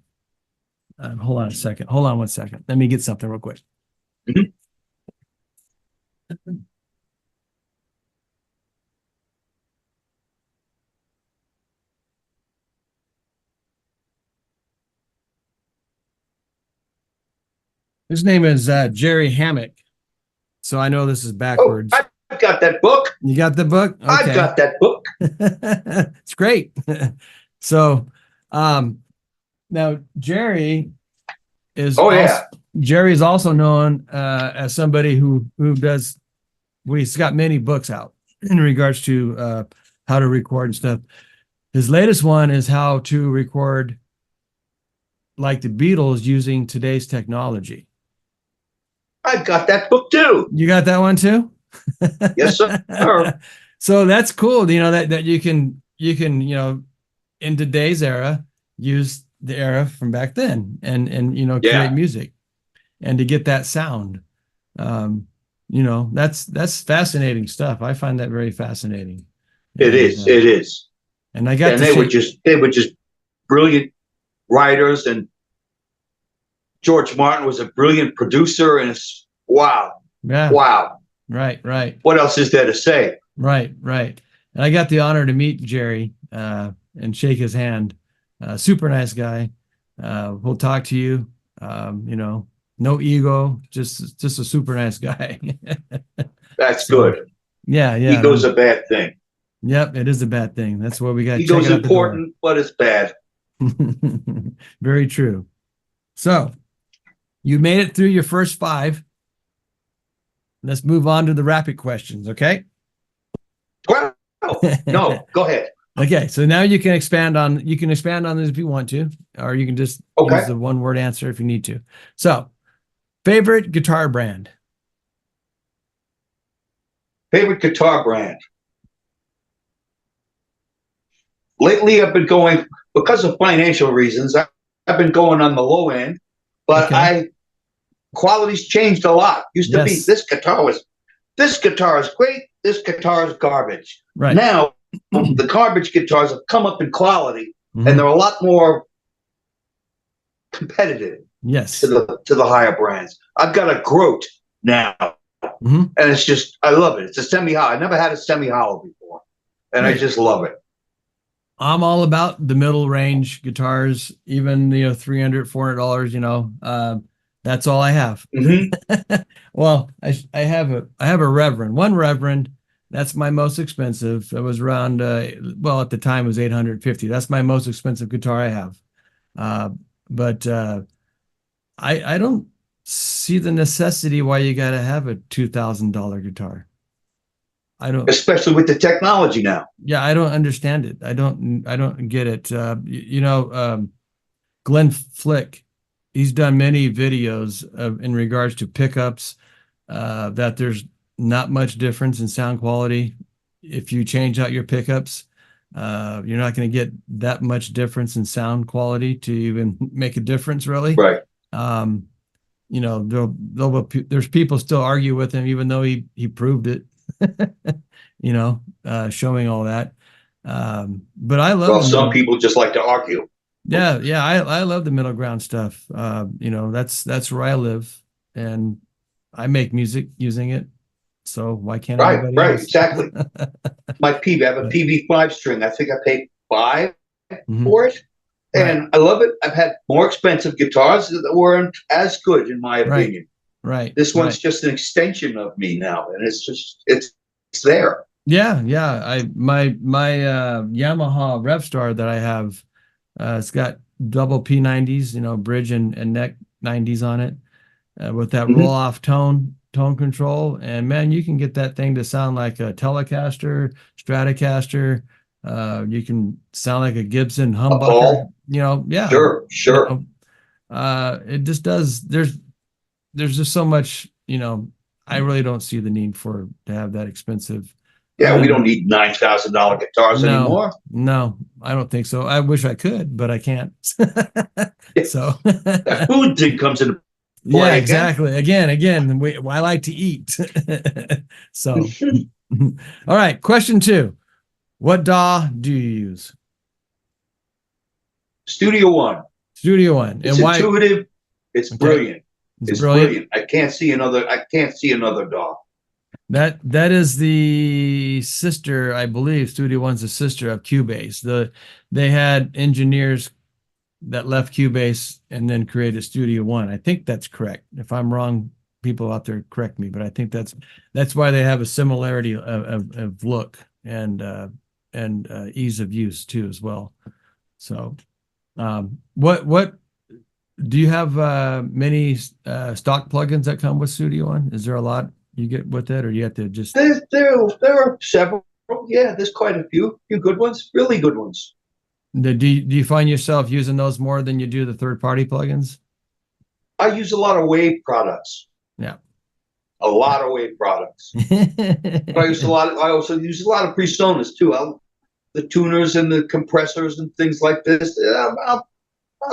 Hold on a second. Hold on one second. Let me get something real quick. Mhm. His name is Jerry Hammock. So I know this is Oh, backwards. I've got that book. You got the book? I've Okay. got that book. It's great. So now Jerry is Oh, yeah. Jerry is also known as somebody who does, well, he's got many books out in regards to how to record and stuff. His latest one is how to record like the Beatles using today's technology. I've got that book too. You got that one too? Yes, sir. So that's cool, you know, that you can, you know, in today's era, use the era from back then and you know, create Yeah. music and to get that sound. You know, that's fascinating stuff. I find that very fascinating. It is. It is. And I got And to they were just brilliant writers, and George Martin was a brilliant producer, and it's wow. yeah, Wow. right. What else is there to say? Right. And I got the honor to meet Jerry and shake his hand. Super nice guy. We'll talk to you. You know, no ego, just a super nice guy. That's So, good. yeah. Ego's a bad thing. Yep, it is a bad thing. That's what we got. Ego's important, but it's bad. Very true. So you made it through your first 5. Let's move on to the rapid questions, okay? Well, no, go ahead. Okay, so now you can expand on this if you want to, or you can just Okay. use the one-word answer if you need to. So, favorite guitar brand? Favorite guitar brand? Lately, I've been going, because of financial reasons, I've been going on the low end, but Okay. quality's changed a lot. Used to be, Yes. this guitar is great, this guitar is garbage. Right. Now, the garbage guitars have come up in quality, Mhm. and they're a lot more competitive Yes. to the higher brands. I've got a Grote now, Mhm. and it's just, I love it. It's a semi-hollow. I never had a semi-hollow before, and I Right. just love it. I'm all about the middle range guitars, even, you know, $300, $400, you know, that's all I have. Mhm. Well, I have a Reverend, one Reverend. That's my most expensive. It was around, well, at the time it was 850. That's my most expensive guitar I have. But I don't see the necessity why you got to have a $2,000 guitar. I don't. Especially with the technology now. Yeah, I don't understand it. I don't get it. You know, Glenn Flick, he's done many videos in regards to pickups, that there's not much difference in sound quality. If you change out your pickups, you're not going to get that much difference in sound quality to even make a difference, really. Right. You know, there's people still argue with him, even though he proved it. You know, showing all that. But I love Well, some people just like to argue. Yeah, I love the middle ground stuff. You know, that's where I live, and I make music using it. So why can't anybody Right, else? exactly. I have a PV5 string. I think I paid $5 for it, and I love it. I've had more expensive guitars that weren't as good, in my opinion. Right. This one's just an extension of me now, and it's there. Yeah. My Yamaha Revstar that I have, it's got double P90s, you know, bridge and neck 90s on it, with that roll off tone control. And man, you can get that thing to sound like a Telecaster, Stratocaster. You can sound like a Gibson humbucker. You know, yeah. Sure. You know, it just does. There's just so much. You know, I really don't see the need to have that expensive. Yeah, we don't need $9,000 guitars anymore. No, I don't think so. I wish I could, but I can't. So that food thing comes into play. Yeah, exactly. Again, I like to eat. So, all right. Question 2. What DAW do you use? Studio One. Studio One. It's And why? intuitive. It's Okay. brilliant. It's It's brilliant. brilliant. I can't see another DAW. That is the sister, I believe. Studio One's the sister of Cubase. They had engineers that left Cubase and then created Studio One. I think that's correct. If I'm wrong, people out there correct me, but I think that's why they have a similarity of look and ease of use too as well. So, what do you have many stock plugins that come with Studio One? Is there a lot you get with it, or you have to just? There are several. Yeah, there's quite a few good ones, really good ones. Do you find yourself using those more than you do the third-party plugins? I use a lot of Wave products. Yeah. A lot of Wave products. But I also use a lot of PreSonus too. The tuners and the compressors and things like this. I'll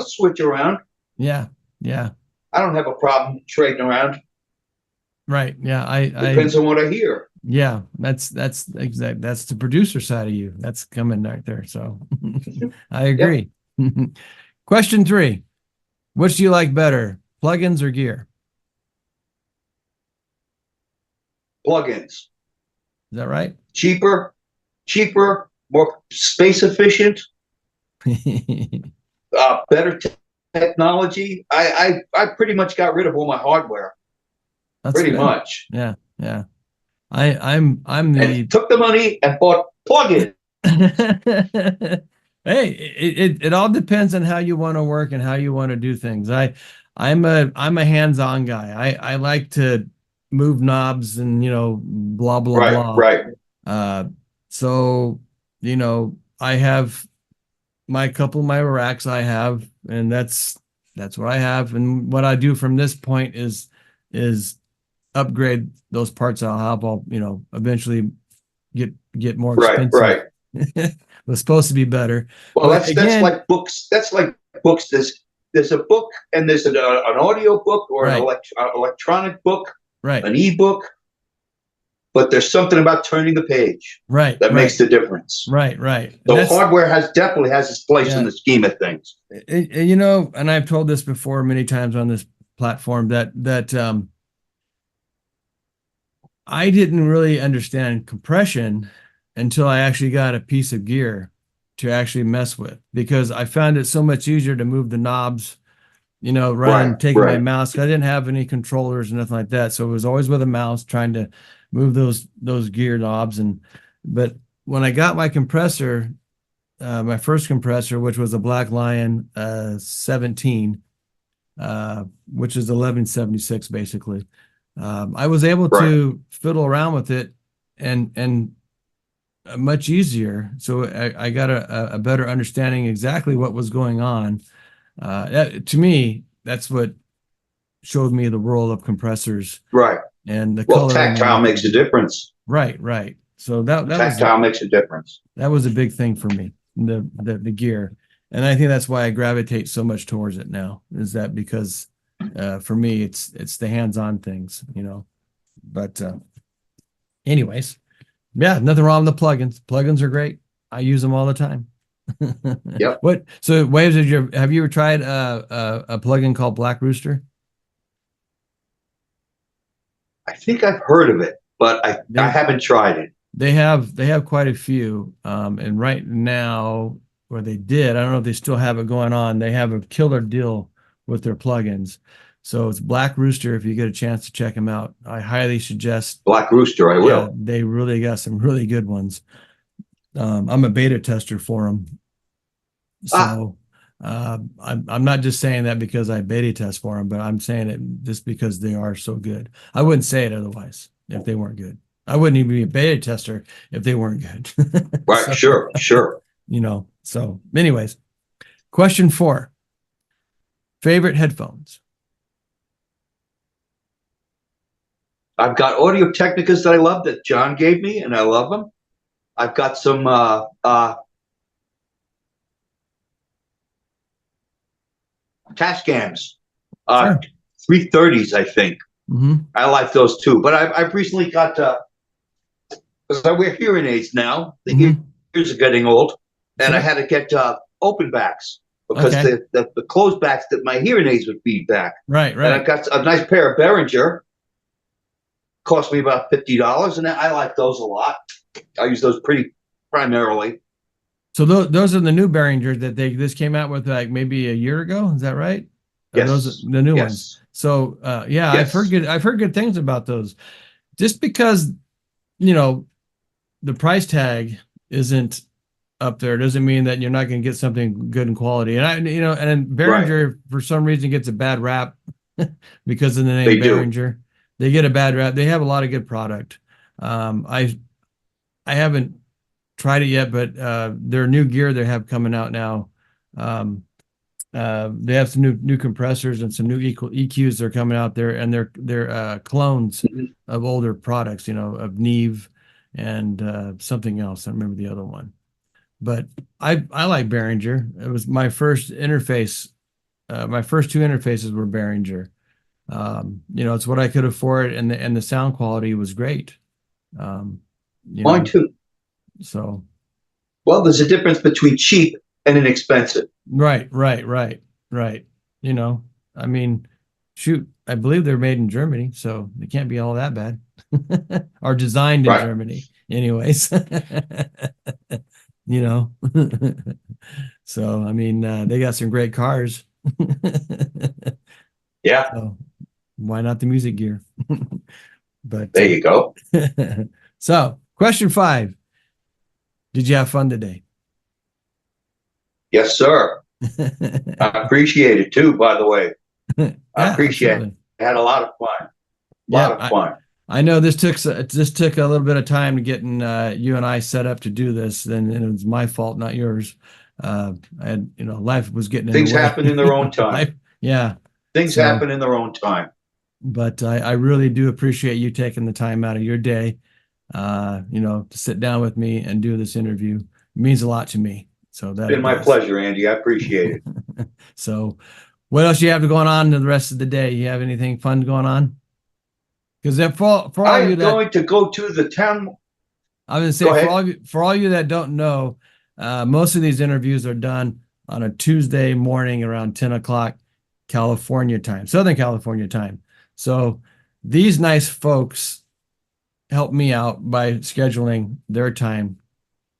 switch around. Yeah. Yeah. I don't have a problem trading around. Right. Yeah. Depends on what I hear. Yeah, that's exact. That's the producer side of you. That's coming right there. So I agree. Yep. Question 3. Which do you like better, plugins or gear? Plugins. Is that right? Cheaper, more space efficient, better technology. I pretty much got rid of all my hardware. That's pretty good. much. Yeah. Yeah. I'm and took the money and bought plugins. Hey, it all depends on how you want to work and how you want to do things. I'm a hands-on guy. I like to move knobs and blah blah blah. Right. So I have my couple of my racks I have, and that's what I have. And what I do from this point is upgrade those parts I'll have. I'll eventually get more expensive. Right. It's supposed to be better. Well, that's like books. That's like books. There's a book and there's an audio book or an electronic book, an ebook. But there's something about turning the page, that makes the difference. Right. So hardware definitely has its place in the scheme of things. And I've told this before many times on this platform that I didn't really understand compression until I actually got a piece of gear to actually mess with, because I found it so much easier to move the knobs, rather than taking my mouse. I didn't have any controllers or nothing like that. So it was always with a mouse trying to move those gear knobs. But when I got my compressor, my first compressor, which was a Black Lion 17, which is 1176 basically, I was able to fiddle around with it and much easier. So I got a better understanding exactly what was going on. To me, that's what showed me the role of compressors. Right. And the color. Tactile makes a difference. Right. So that tactile makes a difference. That was a big thing for me, the gear. And I think that's why I gravitate so much towards it now, is that because for me, it's the hands-on things, but anyways, yeah, nothing wrong with the plugins. Plugins are great. I use them all the time. Yep. So Waves, have you ever tried a plugin called Black Rooster? I think I've heard of it, but I haven't tried it. They have quite a few, and right now, or they did, I don't know if they still have it going on. They have a killer deal with their plugins. So it's Black Rooster. If you get a chance to check them out, I highly suggest Black Rooster. I will. They really got some really good ones. I'm a beta tester for them. So I'm not just saying that because I beta test for them, but I'm saying it just because they are so good. I wouldn't say it otherwise if they weren't good. I wouldn't even be a beta tester if they weren't good. Right. So, sure. So anyways, question 4, favorite headphones. I've got Audio Technicas that I love that John gave me, and I love them. I've got some Tascams, 330s, I think. Mm-hmm. I like those too. But I've recently got, because I wear hearing aids now. The ears are getting old, and I had to get open backs. because Okay. the close backs that my hearing aids would feed back. Right, And I've right. got a nice pair of Behringer. Cost me about $50, and I like those a lot. I use those pretty primarily. So those are the new Behringer that they this came out with like maybe a year ago. Is that right? Those are Yes. the new ones. Yes. So yeah, Yes. I've heard good things about those. Just because, you know, the price tag isn't up there doesn't mean that you're not going to get something good in quality. And and Right. Behringer for some reason gets a bad rap because of the name They do. Behringer. They get a bad rap. They have a lot of good product. I haven't tried it yet, but their new gear they have coming out now. They have some new compressors and some new EQs that are coming out there, and they're clones Mhm. of older products, of Neve and something else. I don't remember the other one, but I like Behringer. It was my first interface. My first two interfaces were Behringer. It's what I could afford, and the sound quality was great. Um, you Mine know, too. so Well, there's a difference between cheap and inexpensive. right. You know, I mean, shoot, I believe they're made in Germany, so they can't be all that bad. Or designed in Right. Germany, anyways. You know, so I mean, they got some great cars. Yeah. So why not the music gear? But There you go. so question 5: did you have fun today? Yes, sir. I appreciate it too, by the way. Yeah, I appreciate it. absolutely. I had a lot of fun. Yeah, Lot of fun. I know this took a little bit of time to getting you and I set up to do this, and it was my fault, not yours. I had, life was getting in Things the way. happen in their own time. Yeah. Things So, happen in their own time. but I really do appreciate you taking the time out of your day, to sit down with me and do this interview. It means a lot to me. So that Been it my does. pleasure, Andy. I appreciate it. So, what else you have going on the rest of the day? You have anything fun going on? Because for all you I'm that going to go to the town. I was Go gonna say ahead. for all you that don't know, most of these interviews are done on a Tuesday morning around 10 o'clock California time, Southern California time. So these nice folks help me out by scheduling their time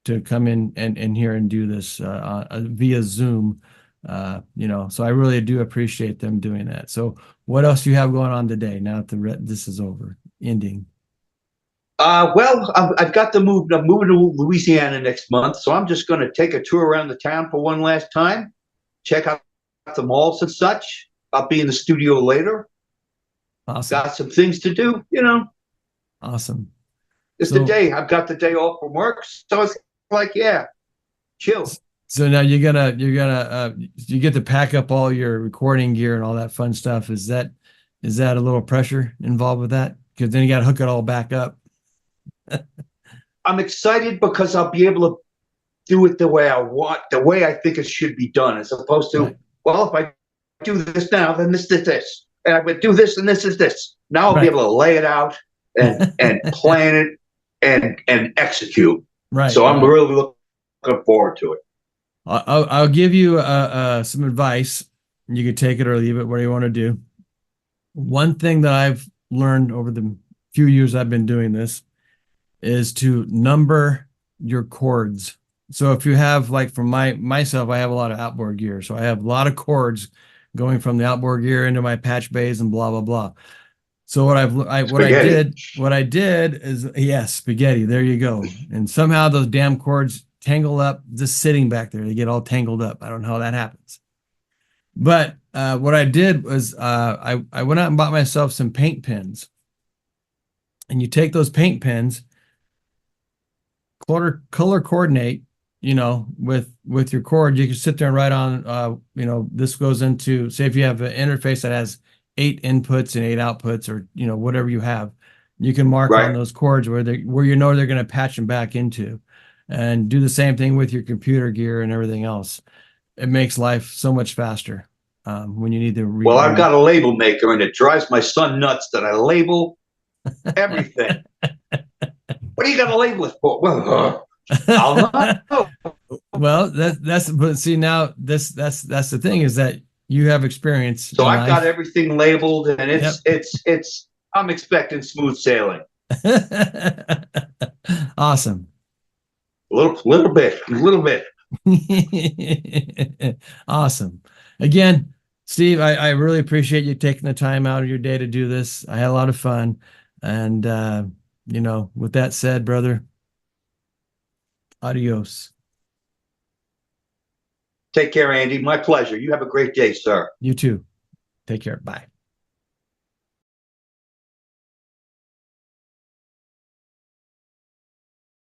to come in and here and do this via Zoom. So I really do appreciate them doing that. So what else do you have going on today now that this is over, ending? Well, I've got to move. I'm moving to Louisiana next month, so I'm just going to take a tour around the town for one last time, check out the malls and such. I'll be in the studio later. Awesome. Got some things to do. Awesome. It's the day. I've got the day off from work, so it's like, yeah, chill. So now you get to pack up all your recording gear and all that fun stuff. Is that a little pressure involved with that? Because then you got to hook it all back up. I'm excited because I'll be able to do it the way I want, the way I think it should be done, as opposed to, Right. well, if I do this now, then this is this, and I would do this, and this is this. Now I'll be Right. able to lay it out and plan it and execute. Right. So I'm really looking forward to it. I'll give you some advice. You can take it or leave it. What do you want to do? One thing that I've learned over the few years I've been doing this is to number your chords. So if you have, like for myself, I have a lot of outboard gear. So I have a lot of chords going from the outboard gear into my patch bays and blah, blah, blah. So what I did is, yes, spaghetti, there you go. And somehow those damn chords tangle up just sitting back there. They get all tangled up. I don't know how that happens. But what I did was I went out and bought myself some paint pens. And you take those paint pens, color coordinate, with your chord. You can sit there and write on, this goes into, say if you have an interface that has 8 inputs and 8 outputs, or whatever you have, you can mark on those chords where they're going to patch them back into, and do the same thing with your computer gear and everything else. It makes life so much faster when you need to read. Well, I've got a label maker, and it drives my son nuts that I label everything. What do you got to label it for? Well, I'll know. Well, that's but see now that's the thing is that you have experience So in I've got life. everything labeled, and Yep. it's. I'm expecting smooth sailing. Awesome. Little bit. Awesome. Again, Steve, I really appreciate you taking the time out of your day to do this. I had a lot of fun. And, with that said, brother, adios. Take care, Andy. My pleasure. You have a great day, sir. You too. Take care. Bye.